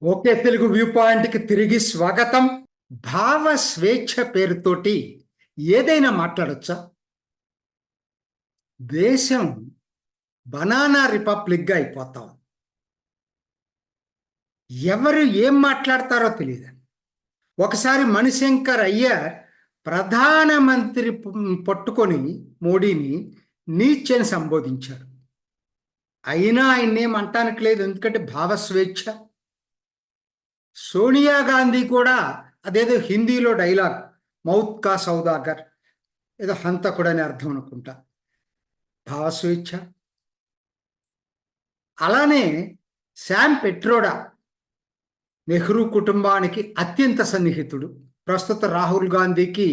Okay Telugu view పాయింట్కి తిరిగి స్వాగతం. భావ స్వేచ్ఛ పేరుతోటి ఏదైనా మాట్లాడొచ్చా? దేశం బనానా రిపబ్లిక్గా అయిపోతాం. ఎవరు ఏం మాట్లాడతారో తెలియదు. ఒకసారి మణిశంకర్ అయ్యర్ ప్రధానమంత్రి పట్టుకొని మోడీని నీచ్ అని సంబోధించారు. అయినా ఆయన్నేం అంటానికి లేదు, ఎందుకంటే భావ స్వేచ్ఛ. సోనియా గాంధీ కూడా అదేదో హిందీలో డైలాగ్, మౌత్ కా సౌదాగర్, ఏదో హంతకుడు అని అర్థం అనుకుంటా, భావస్వేచ్ఛ. అలానే శామ్ పెట్రోడా నెహ్రూ కుటుంబానికి అత్యంత సన్నిహితుడు, ప్రస్తుత రాహుల్ గాంధీకి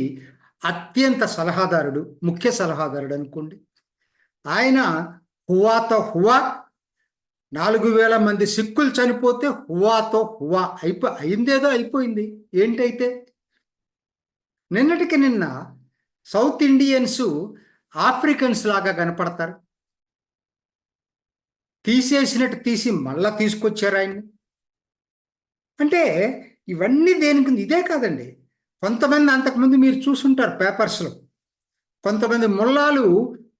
అత్యంత సలహాదారుడు, ముఖ్య సలహాదారుడు అనుకోండి. ఆయన హువాతో హువా, 4,000 మంది సిక్కులు చనిపోతే హువాతో హువా అయిందేదో అయిపోయింది. ఏంటైతే నిన్నటికి నిన్న సౌత్ ఇండియన్స్ ఆఫ్రికన్స్ లాగా కనపడతారు. తీసేసినట్టు తీసి మళ్ళా తీసుకొచ్చారు ఆయన్ని. అంటే ఇవన్నీ దేనికి? ఇదే కాదండి, కొంతమంది అంతకుముందు మీరు చూసుంటారు పేపర్స్లో, కొంతమంది ముల్లాలు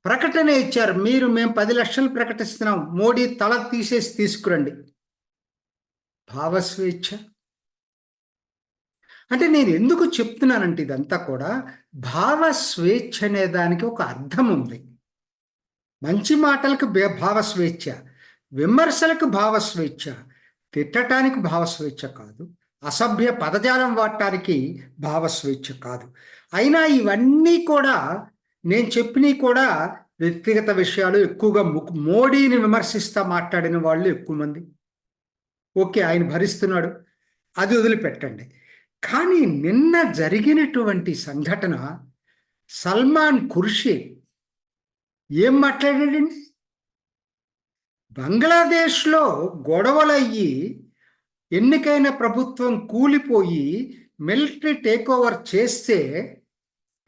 ప్రకటన ఇచ్చారు, మేము 10 లక్షలు ప్రకటిస్తున్నాం, మోడీ తల తీసేసి తీసుకురండి. భావస్వేచ్ఛ అంటే నేను ఎందుకు చెప్తున్నానంటే ఇదంతా కూడా భావస్వేచ్ఛ అనే దానికి ఒక అర్థం ఉంది. మంచి మాటలకు భావస్వేచ్ఛ, విమర్శలకు భావస్వేచ్ఛ, తిట్టడానికి భావస్వేచ్ఛ కాదు, అసభ్య పదజాలం వాడటానికి భావస్వేచ్ఛ కాదు. అయినా ఇవన్నీ కూడా నేను చెప్పినవి కూడా వ్యక్తిగత విషయాలు. ఎక్కువగా మోడీని విమర్శిస్తా మాట్లాడిన వాళ్ళు ఎక్కువ మంది. ఓకే, ఆయన భరిస్తున్నాడు, అది వదిలిపెట్టండి. కానీ నిన్న జరిగినటువంటి సంఘటన, సల్మాన్ ఖుర్షీద్ ఏం మాట్లాడాడండి? బంగ్లాదేశ్లో గొడవలయ్యి ఎన్నికైన ప్రభుత్వం కూలిపోయి మిలిటరీ టేక్ ఓవర్ చేస్తే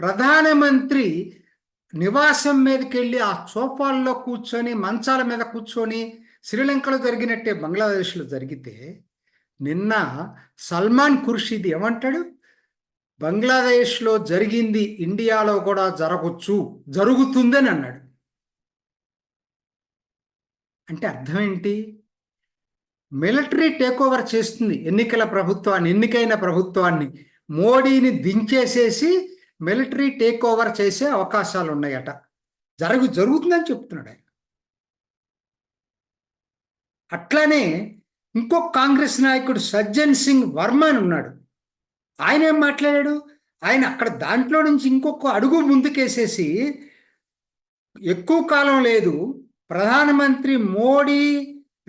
ప్రధానమంత్రి నివాసం మీదకి వెళ్ళి ఆ సోఫాల్లో కూర్చొని, మంచాల మీద కూర్చొని, శ్రీలంకలో జరిగినట్టే బంగ్లాదేశ్లో జరిగితే నిన్న సల్మాన్ ఖుర్షీద్ ఏమంటాడు? బంగ్లాదేశ్లో జరిగింది ఇండియాలో కూడా జరగచ్చు, జరుగుతుందని అన్నాడు. అంటే అర్థం ఏంటి? మిలిటరీ టేక్ ఓవర్ చేస్తుంది ఎన్నికైన ప్రభుత్వాన్ని మోడీని దించేసేసి మిలిటరీ టేక్ ఓవర్ చేసే అవకాశాలు ఉన్నాయట. జరుగుతుందని చెప్తున్నాడు ఆయన. అట్లానే ఇంకొక కాంగ్రెస్ నాయకుడు సజ్జన్ సింగ్ వర్మ అని ఉన్నాడు. ఆయన ఏం మాట్లాడాడు? ఆయన అక్కడ దాంట్లో నుంచి ఇంకొక అడుగు ముందుకేసేసి, ఎక్కువ కాలం లేదు, ప్రధానమంత్రి మోడీ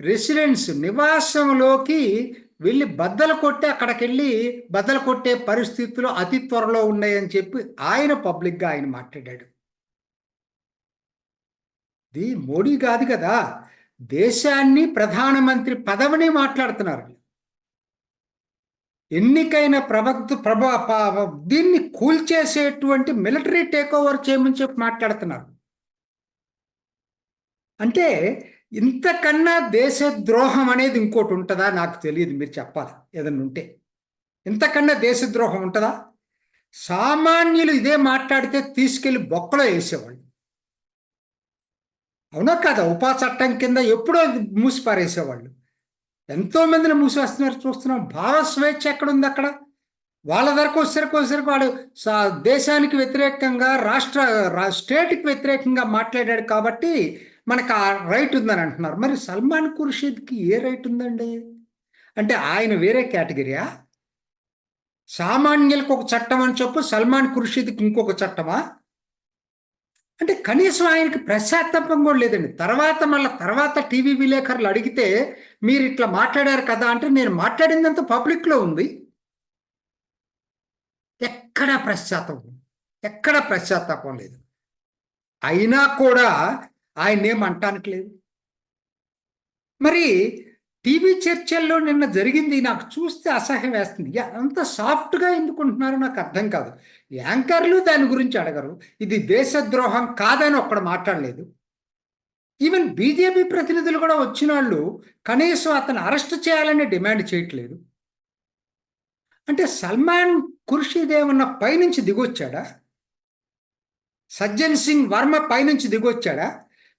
రెసిడెన్స్ నివాసంలోకి వెళ్ళి అక్కడికి వెళ్ళి బద్దలు కొట్టే పరిస్థితులు అతి త్వరలో ఉన్నాయని చెప్పి ఆయన పబ్లిక్గా ఆయన మాట్లాడాడు. ఇది మోడీ కాదు కదా, దేశాన్ని, ప్రధానమంత్రి పదవిని మాట్లాడుతున్నారు. ఎన్నికైన దీన్ని కూల్చేసేటువంటి మిలిటరీ టేక్ ఓవర్ చేయమని చెప్పి మాట్లాడుతున్నారు. అంటే ఇంతకన్నా దేశద్రోహం అనేది ఇంకోటి ఉంటుందా? నాకు తెలియదు, మీరు చెప్పాలి ఏదన్నా ఉంటే. ఇంతకన్నా దేశద్రోహం ఉంటుందా? సామాన్యులు ఇదే మాట్లాడితే తీసుకెళ్లి బొక్కలో వేసేవాళ్ళు, అవునా కాదా? ఉపా చట్టం కింద ఎప్పుడో మూసి పారేసేవాళ్ళు. ఎంతో మందిని మూసేస్తున్నారు, చూస్తున్నాం. భావ స్వేచ్ఛ ఎక్కడుంది అక్కడ? వాళ్ళ ధరకు వచ్చేసరికి వాడు దేశానికి వ్యతిరేకంగా, స్టేట్కి వ్యతిరేకంగా మాట్లాడాడు కాబట్టి మనకు ఆ రైట్ ఉందని అంటున్నారు. మరి సల్మాన్ ఖుర్షీద్కి ఏ రైట్ ఉందండి? అంటే ఆయన వేరే కేటగిరీయా? సామాన్యులకు ఒక చట్టం అని చెప్పు, సల్మాన్ ఖుర్షీద్కి ఇంకొక చట్టమా? అంటే కనీసం ఆయనకి పశ్చాత్తాపం కూడా లేదండి. తర్వాత టీవీ విలేకరులు అడిగితే మీరు ఇట్లా మాట్లాడారు కదా అంటే, నేను మాట్లాడిందంతా పబ్లిక్లో ఉంది, ఎక్కడా పశ్చాత్తాపం లేదు. అయినా కూడా ఆయన ఏమంటానికి లేదు. మరి టీవీ చర్చల్లో నిన్న జరిగింది నాకు చూస్తే అసహ్యం వేస్తుంది. అంత సాఫ్ట్గా ఎందుకుంటున్నారో నాకు అర్థం కాదు. యాంకర్లు దాని గురించి అడగరు. ఇది దేశద్రోహం కాదని ఒక్కడ మాట్లాడలేదు. ఈవెన్ బీజేపీ ప్రతినిధులు కూడా వచ్చిన వాళ్ళు కనీసం అతను అరెస్ట్ చేయాలని డిమాండ్ చేయట్లేదు. అంటే సల్మాన్ ఖుర్షీద్ ఏమన్నా పైనుంచి దిగొచ్చాడా? సజ్జన్ సింగ్ వర్మ పైనుంచి దిగొచ్చాడా?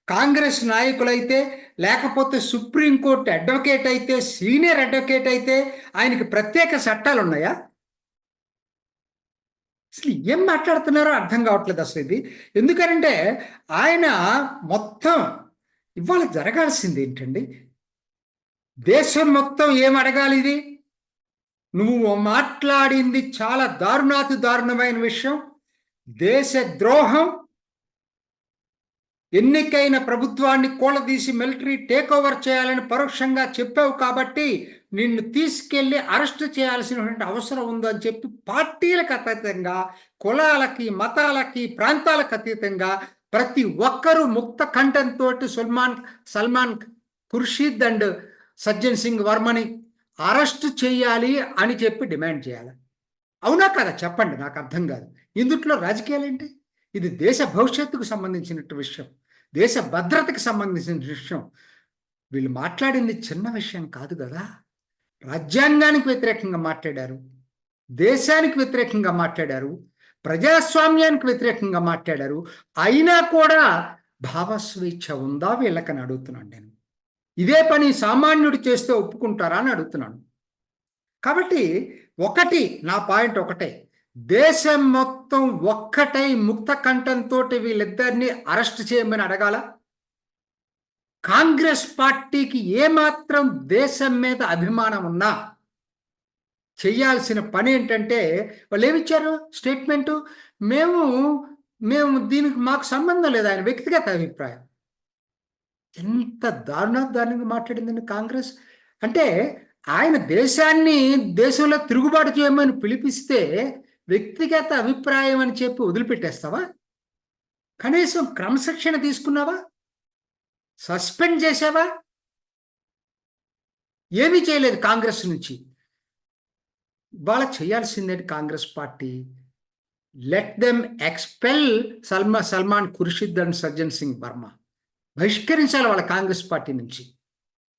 కాంగ్రెస్ నాయకులైతే, లేకపోతే సుప్రీంకోర్టు అడ్వకేట్ అయితే, సీనియర్ అడ్వకేట్ అయితే ఆయనకి ప్రత్యేక చట్టాలు ఉన్నాయా? అసలు ఏం మాట్లాడుతున్నారో అర్థం కావట్లేదు అసలు ఇది. ఎందుకంటే ఆయన మొత్తం ఇవాళ జరగాల్సింది ఏంటండి? దేశం మొత్తం ఏం అడగాలి? ఇది నువ్వు మాట్లాడింది చాలా దారుణాతి దారుణమైన విషయం, దేశ ద్రోహం, ఎన్నికైన ప్రభుత్వాన్ని కూలదీసి మిలిటరీ టేక్ ఓవర్ చేయాలని పరోక్షంగా చెప్పావు కాబట్టి నిన్ను తీసుకెళ్లి అరెస్ట్ చేయాల్సినటువంటి అవసరం ఉందని చెప్పి పార్టీలకు అతీతంగా, కులాలకి, మతాలకి, ప్రాంతాలకు అతీతంగా ప్రతి ఒక్కరూ ముక్త కంఠంతో సల్మాన్ ఖుర్షీద్ అండ్ సజ్జన్ సింగ్ వర్మని అరెస్ట్ చేయాలి అని చెప్పి డిమాండ్ చేయాలి. అవునా కదా? చెప్పండి, నాకు అర్థం కాదు. ఇందుట్లో రాజకీయాలు ఏంటి? ఇది దేశ భవిష్యత్తుకు సంబంధించిన విషయం, దేశ భద్రతకు సంబంధించిన విషయం. వీళ్ళు మాట్లాడింది చిన్న విషయం కాదు కదా. రాజ్యాంగానికి వ్యతిరేకంగా మాట్లాడారు, దేశానికి వ్యతిరేకంగా మాట్లాడారు, ప్రజాస్వామ్యానికి వ్యతిరేకంగా మాట్లాడారు. అయినా కూడా భావస్వేచ్ఛ ఉందా వీళ్ళకని అడుగుతున్నాను నేను. ఇదే పని సామాన్యుడు చేస్తే ఒప్పుకుంటారా అని అడుగుతున్నాను. కాబట్టి ఒకటి, నా పాయింట్ ఒకటే, దేశం మొత్తం ఒక్కటై ముక్త కంఠంతో వీళ్ళిద్దరిని అరెస్ట్ చేయమని అడగాల. కాంగ్రెస్ పార్టీకి ఏమాత్రం దేశం మీద అభిమానం ఉన్నా చేయాల్సిన పని ఏంటంటే, వాళ్ళు ఏమిచ్చారు స్టేట్మెంటు, మేము దీనికి మాకు సంబంధం లేదు, ఆయన వ్యక్తిగత అభిప్రాయం. ఎంత దారుణంగా మాట్లాడిందండి కాంగ్రెస్. అంటే ఆయన దేశంలో తిరుగుబాటు చేయమని పిలిపిస్తే వ్యక్తిగత అభిప్రాయం అని చెప్పి వదిలిపెట్టేస్తావా? కనీసం క్రమశిక్షణ తీసుకున్నావా? సస్పెండ్ చేసావా? ఏమీ చేయలేదు కాంగ్రెస్ నుంచి. వాళ్ళ చేయాల్సిందేంటి Congress party? Let them expel Salman Khurshid and Sajjan Singh Verma. బహిష్కరించాలి వాళ్ళ కాంగ్రెస్ పార్టీ నుంచి.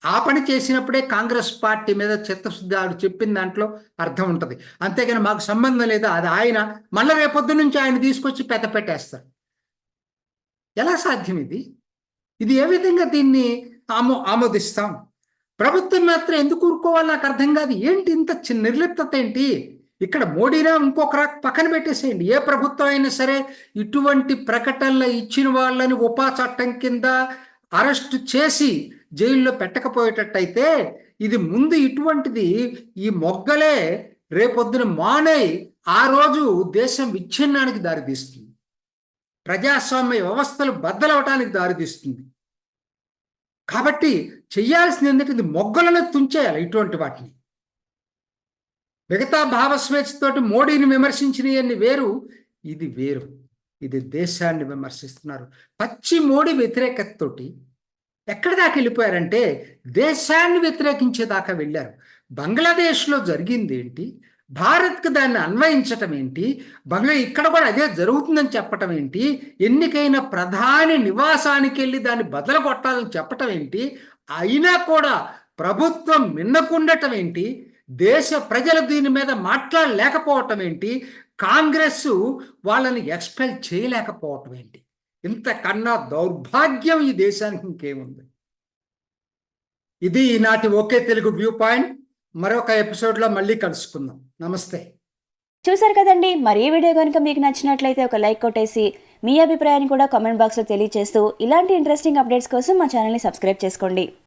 ఆ పని చేసినప్పుడే కాంగ్రెస్ పార్టీ మీద చిత్తశుద్ధి, ఆవిడ చెప్పిన దాంట్లో అర్థం ఉంటుంది. అంతేగాని మాకు సంబంధం లేదు, అది ఆయన మళ్ళీ రేపొద్దు నుంచి ఆయన తీసుకొచ్చి పెట్టేస్తారు. ఎలా సాధ్యం ఇది? ఇది ఏ విధంగా దీన్ని ఆమోదిస్తాం? ప్రభుత్వం మాత్రం ఎందుకు ఊరుకోవాలి నాకు అర్థం కాదు. ఏంటి ఇంత నిర్లిప్తత ఏంటి? ఇక్కడ మోడీనా ఇంకొక పక్కన పెట్టేసేయండి. ఏ ప్రభుత్వం అయినా సరే ఇటువంటి ప్రకటనలు ఇచ్చిన వాళ్ళని ఉపా చట్టం కింద అరెస్ట్ చేసి జైల్లో పెట్టకపోయేటట్టయితే, ఇది ముందు ఇటువంటిది ఈ మొగ్గలే రేపొద్దున మానై ఆ రోజు దేశం విచ్ఛిన్నానికి దారితీస్తుంది, ప్రజాస్వామ్య వ్యవస్థలు బద్దలవటానికి దారితీస్తుంది. కాబట్టి చెయ్యాల్సింది ఏంటంటే ఇది మొగ్గలను తుంచేయాలి ఇటువంటి వాటిని. మిగతా భావస్వేచ్ఛతోటి మోడీని విమర్శించినవన్నీ వేరు, ఇది వేరు. ఇది దేశాన్ని విమర్శిస్తున్నారు. పచ్చి మోడీ వ్యతిరేకతతోటి ఎక్కడి దాకా వెళ్ళిపోయారంటే దేశాన్ని వ్యతిరేకించేదాకా వెళ్ళారు. బంగ్లాదేశ్లో జరిగింది ఏంటి, భారత్కు దాన్ని అన్వయించటం ఏంటి, ఇక్కడ కూడా అదే జరుగుతుందని చెప్పటం ఏంటి, ఎన్నికైన ప్రధాని నివాసానికి వెళ్ళి దాన్ని బదలు కొట్టాలని చెప్పటం ఏంటి, అయినా కూడా ప్రభుత్వం మిన్నకుండటం ఏంటి, దేశ ప్రజలు దీని మీద మాట్లాడలేకపోవటం ఏంటి, కాంగ్రెస్ వాళ్ళని ఎక్స్పెల్ చేయలేకపోవటం ఏంటి? ఇంతకన్నా దౌర్భాగ్యం ఈ దేశానికి ఇంకేముంది? ఇది ఈనాటి ఓకే తెలుగు వ్యూ పాయింట్. మరొక ఎపిసోడ్లో మళ్ళీ కలుసుకుందాం. నమస్తే. చూసారు కదండి, మరి ఈ వీడియో కనుక మీకు నచ్చినట్లయితే ఒక లైక్ కొట్టేసి మీ అభిప్రాయాన్ని కూడా కామెంట్ బాక్స్లో తెలియజేస్తూ ఇలాంటి ఇంట్రెస్టింగ్ అప్డేట్స్ కోసం మా ఛానల్ని సబ్స్క్రైబ్ చేసుకోండి.